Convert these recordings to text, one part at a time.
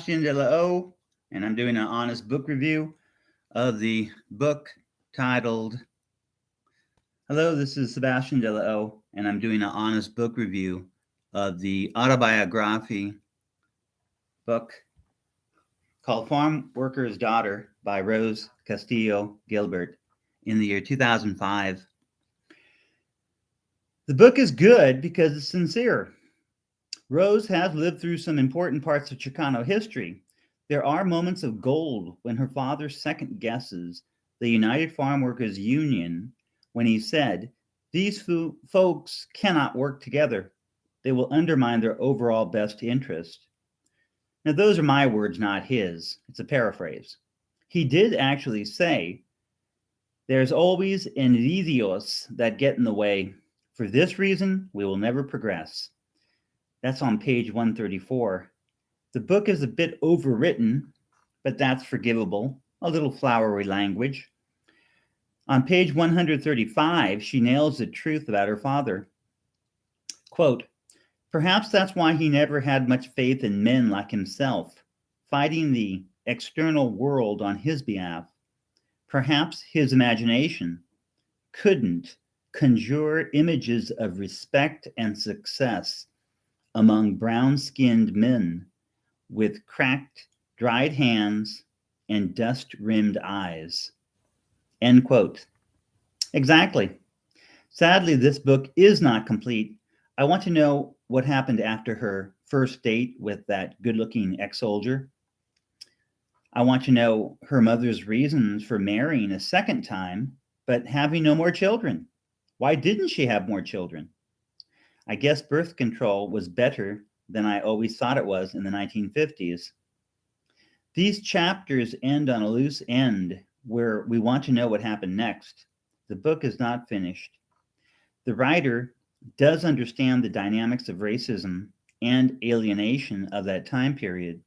Sebastian de la O, and I'm doing an honest book review of the book titled Hello, this is Sebastian de la O, and I'm doing an honest book review of the autobiography book called Farmworker's Daughter by Rose Castillo Guilbert in the year 2005. The book is good because it's sincere. Rose has lived through some important parts of Chicano history. There are moments of gold when her father second guesses the United Farm Workers Union when he said, "These folks cannot work together. They will undermine their overall best interest." Now, those are my words, not his. It's a paraphrase. He did actually say, "There's always envidios that get in the way. For this reason, we will never progress." That's on page 134. The book is a bit overwritten, but that's forgivable. A little flowery language. On page 135, she nails the truth about her father. Quote, "Perhaps that's why he never had much faith in men like himself, fighting the external world on his behalf. Perhaps his imagination couldn't conjure images of respect and success among brown-skinned men with cracked, dried hands and dust-rimmed eyes." End quote. Exactly. Sadly, this book is not complete. I want to know what happened after her first date with that good-looking ex-soldier. I want to know her mother's reasons for marrying a second time, but having no more children. Why didn't she have more children? I guess birth control was better than I always thought it was in the 1950s. These chapters end on a loose end where we want to know what happened next. The book is not finished. The writer does understand the dynamics of racism and alienation of that time period.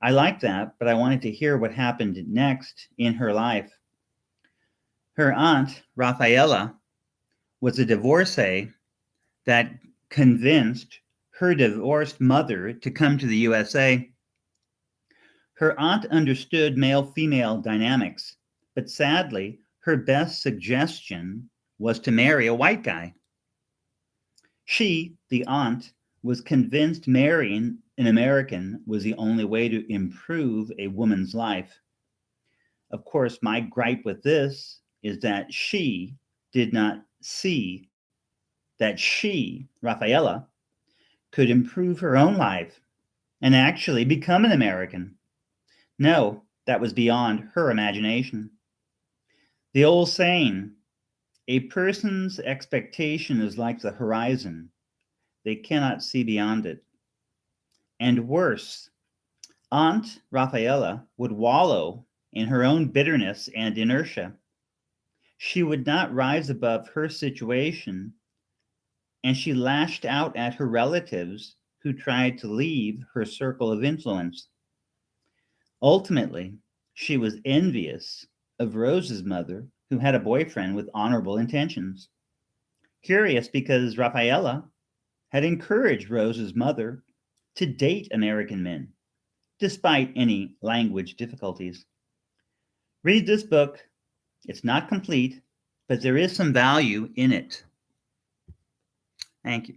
I like that, but I wanted to hear what happened next in her life. Her aunt, Rafaela, was a divorcee that convinced her divorced mother to come to the USA. Her aunt understood male-female dynamics, but sadly, her best suggestion was to marry a white guy. She, the aunt, was convinced marrying an American was the only way to improve a woman's life. Of course, my gripe with this is that she did not see that she, Rafaela, could improve her own life and actually become an American. No, that was beyond her imagination. The old saying, "A person's expectation is like the horizon. They cannot see beyond it." And worse, Aunt Rafaela would wallow in her own bitterness and inertia. She would not rise above her situation, and she lashed out at her relatives who tried to leave her circle of influence. Ultimately, she was envious of Rose's mother, who had a boyfriend with honorable intentions. Curious because Rafaela had encouraged Rose's mother to date American men, despite any language difficulties. Read this book. It's not complete, but there is some value in it. Thank you.